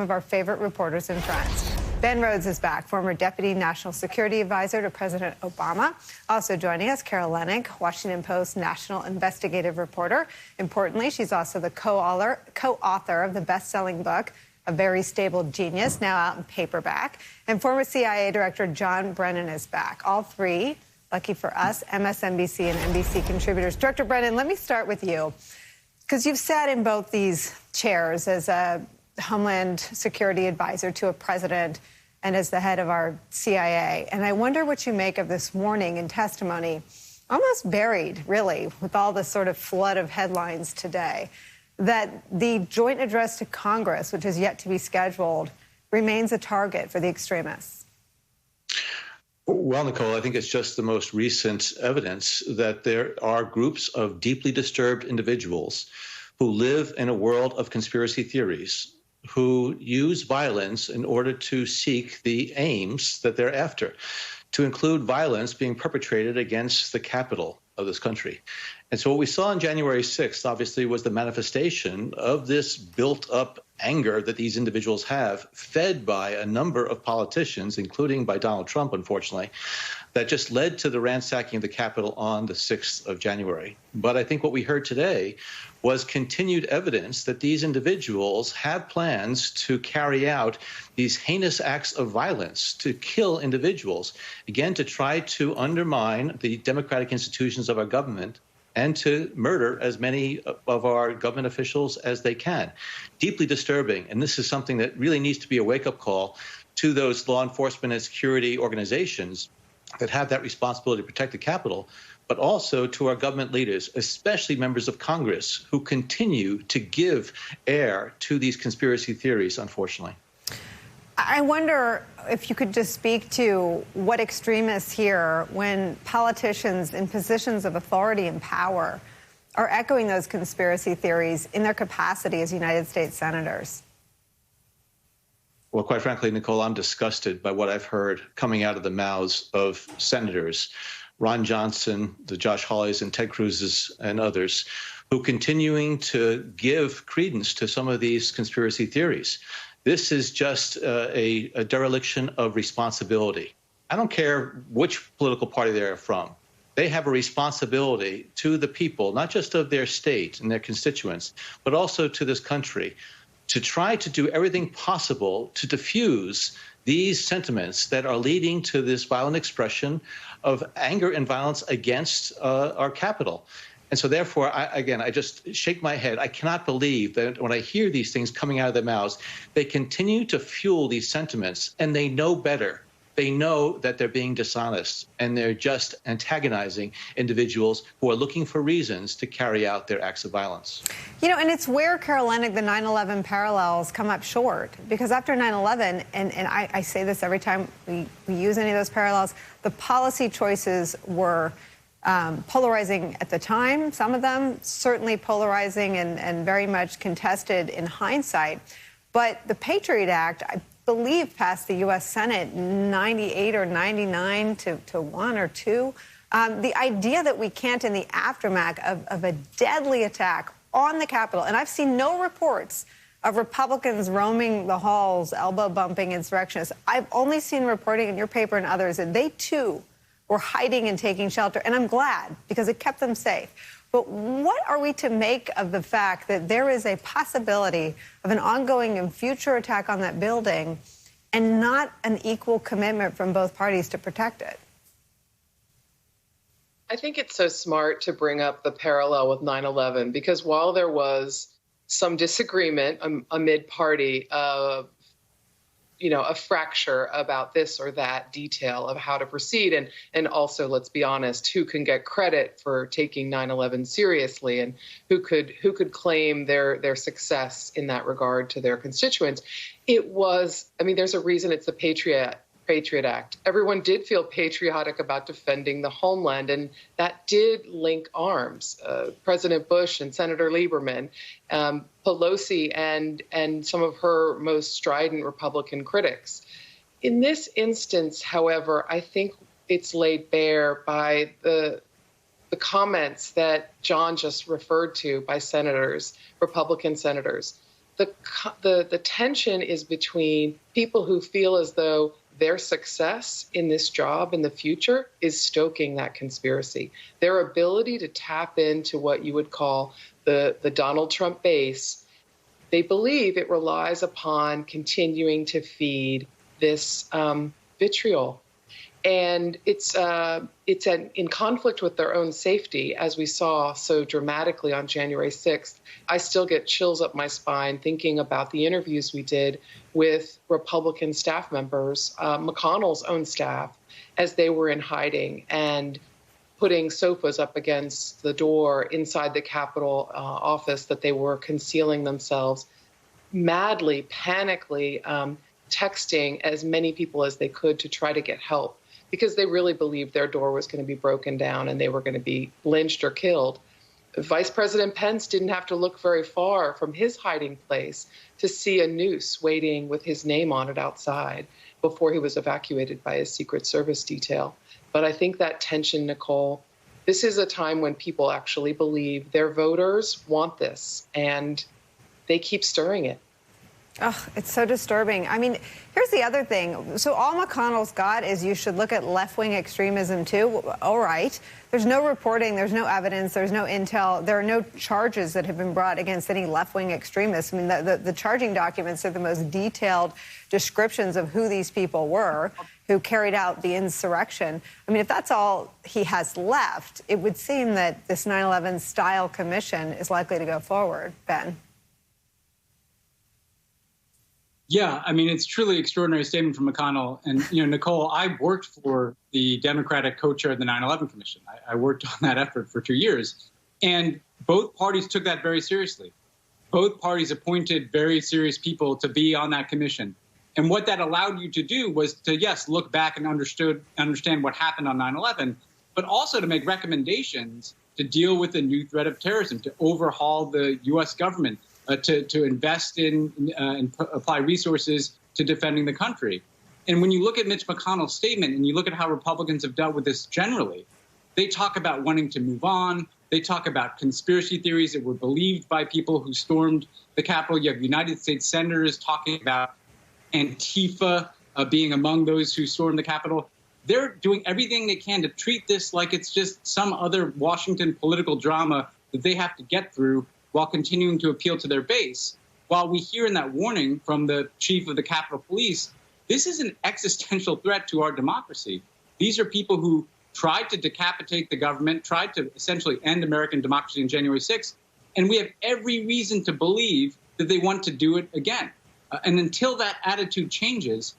of our favorite reporters and friends. Ben Rhodes is back, former Deputy National Security Advisor to President Obama. Also joining us, Carol Leonnig, Washington Post national investigative reporter. Importantly, she's also the co-author of the best-selling book, A Very Stable Genius, now out in paperback. And former CIA Director John Brennan is back. All three, lucky for us, MSNBC and NBC contributors. Director Brennan, let me start with you, because you've sat in both these chairs as a Homeland Security Advisor to a president and as the head of our CIA. And I wonder what you make of this morning in testimony, almost buried, really, with all this sort of flood of headlines today, that the joint address to Congress, which is yet to be scheduled, remains a target for the extremists. Well, Nicole, I think it's just the most recent evidence that there are groups of deeply disturbed individuals who live in a world of conspiracy theories, who use violence in order to seek the aims that they're after, to include violence being perpetrated against the capital of this country. And so what we saw on January 6th, obviously, was the manifestation of this built-up anger that these individuals have, fed by a number of politicians, including by Donald Trump, unfortunately, that just led to the ransacking of the Capitol on the 6th of January. But I think what we heard today was continued evidence that these individuals have plans to carry out these heinous acts of violence, to kill individuals, again, to try to undermine the democratic institutions of our government and to murder as many of our government officials as they can. Deeply disturbing, and this is something that really needs to be a wake-up call to those law enforcement and security organizations that have that responsibility to protect the Capitol, but also to our government leaders, especially members of Congress, who continue to give air to these conspiracy theories, unfortunately. I wonder if you could just speak to what extremists hear when politicians in positions of authority and power are echoing those conspiracy theories in their capacity as United States senators. Well, quite frankly, Nicole, I'm disgusted by what I've heard coming out of the mouths of senators, Ron Johnson, the Josh Hawleys and Ted Cruz's and others, who continuing to give credence to some of these conspiracy theories. This is just a dereliction of responsibility. I don't care which political party they're from. They have a responsibility to the people, not just of their state and their constituents, but also to this country, to try to do everything possible to diffuse these sentiments that are leading to this violent expression of anger and violence against our Capitol. And so therefore, I just shake my head. I cannot believe that when I hear these things coming out of their mouths, they continue to fuel these sentiments, and they know better. They know that they're being dishonest, and they're just antagonizing individuals who are looking for reasons to carry out their acts of violence. You know, and it's where, Carol Leonnig, the 9/11 parallels come up short. Because after 9/11, and I say this every time we use any of those parallels, the policy choices were polarizing at the time, some of them certainly polarizing and very much contested in hindsight. But the Patriot Act, I believe, passed the U.S. Senate 98 or 99 to 1 or 2. The idea that we can't, in the aftermath of a deadly attack on the Capitol, and I've seen no reports of Republicans roaming the halls, elbow-bumping insurrectionists. I've only seen reporting in your paper and others that they, too, were hiding and taking shelter. And I'm glad, because it kept them safe. But what are we to make of the fact that there is a possibility of an ongoing and future attack on that building and not an equal commitment from both parties to protect it? I think it's so smart to bring up the parallel with 9/11, because while there was some disagreement amid party, a fracture about this or that detail of how to proceed. And also, let's be honest, who can get credit for taking 9/11 seriously, and who could claim their success in that regard to their constituents. It was, there's a reason it's the Patriot Act. Everyone did feel patriotic about defending the homeland, and that did link arms. President Bush and Senator Lieberman, Pelosi and some of her most strident Republican critics. In this instance, however, I think it's laid bare by the comments that John just referred to by senators, Republican senators. the tension is between people who feel as though their success in this job in the future is stoking that conspiracy. Their ability to tap into what you would call the Donald Trump base, they believe it relies upon continuing to feed this vitriol. And it's in conflict with their own safety, as we saw so dramatically on January 6th. I still get chills up my spine thinking about the interviews we did with Republican staff members, McConnell's own staff, as they were in hiding and putting sofas up against the door inside the Capitol office, that they were concealing themselves, madly, panically texting as many people as they could to try to get help, because they really believed their door was going to be broken down and they were going to be lynched or killed. Vice President Pence didn't have to look very far from his hiding place to see a noose waiting with his name on it outside before he was evacuated by his Secret Service detail. But I think that tension, Nicole, this is a time when people actually believe their voters want this, and they keep stirring it. Oh, it's so disturbing. I mean, here's the other thing. So all McConnell's got is you should look at left-wing extremism, too. All right. There's no reporting. There's no evidence. There's no intel. There are no charges that have been brought against any left-wing extremists. I mean, the charging documents are the most detailed descriptions of who these people were who carried out the insurrection. I mean, if that's all he has left, it would seem that this 9/11 style commission is likely to go forward. Ben? Yeah, I mean, it's truly extraordinary statement from McConnell. And, Nicole, I worked for the Democratic co-chair of the 9/11 Commission. I worked on that effort for 2 years. And both parties took that very seriously. Both parties appointed very serious people to be on that commission. And what that allowed you to do was to, yes, look back and understand what happened on 9/11, but also to make recommendations to deal with the new threat of terrorism, to overhaul the U.S. government, to invest in and apply resources to defending the country. And when you look at Mitch McConnell's statement and you look at how Republicans have dealt with this generally, they talk about wanting to move on. They talk about conspiracy theories that were believed by people who stormed the Capitol. You have United States senators talking about Antifa being among those who stormed the Capitol. They're doing everything they can to treat this like it's just some other Washington political drama that they have to get through while continuing to appeal to their base. While we hear in that warning from the chief of the Capitol Police, this is an existential threat to our democracy. These are people who tried to decapitate the government, tried to essentially end American democracy on January 6th, and we have every reason to believe that they want to do it again. And until that attitude changes,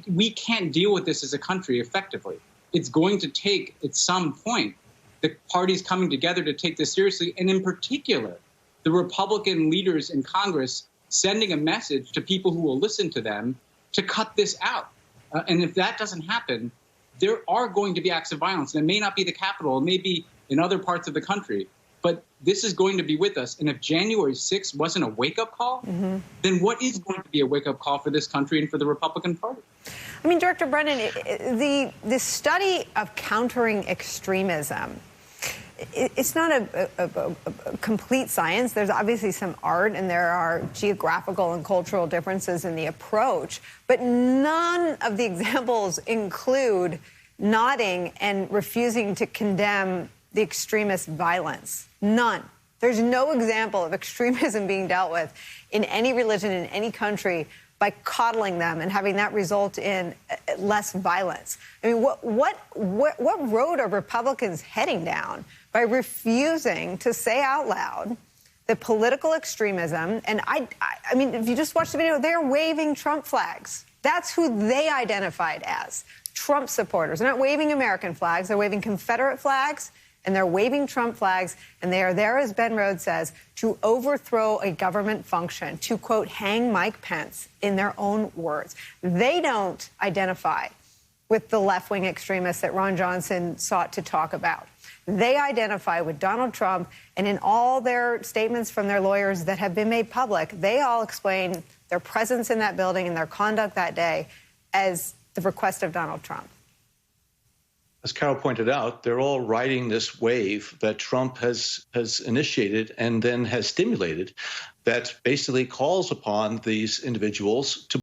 we can't deal with this as a country effectively. It's going to take, at some point, the parties coming together to take this seriously, and in particular, the Republican leaders in Congress sending a message to people who will listen to them to cut this out. And if that doesn't happen, there are going to be acts of violence. And it may not be the Capitol, it may be in other parts of the country, but this is going to be with us. And if January 6th wasn't a wake-up call, then what is going to be a wake-up call for this country and for the Republican Party? I mean, Director Brennan, the study of countering extremism, it's not a complete science. There's obviously some art, and there are geographical and cultural differences in the approach. But none of the examples include nodding and refusing to condemn the extremist violence. None. There's no example of extremism being dealt with in any religion, in any country, by coddling them and having that result in less violence. I mean, what road are Republicans heading down by refusing to say out loud that political extremism, and I mean, if you just watch the video, they're waving Trump flags. That's who they identified as, Trump supporters. They're not waving American flags, they're waving Confederate flags, and they're waving Trump flags, and they are there, as Ben Rhodes says, to overthrow a government function, to, quote, hang Mike Pence, in their own words. They don't identify with the left-wing extremists that Ron Johnson sought to talk about. They identify with Donald Trump, and in all their statements from their lawyers that have been made public, they all explain their presence in that building and their conduct that day as the request of Donald Trump. As Carol pointed out, they're all riding this wave that Trump has initiated and then has stimulated that basically calls upon these individuals to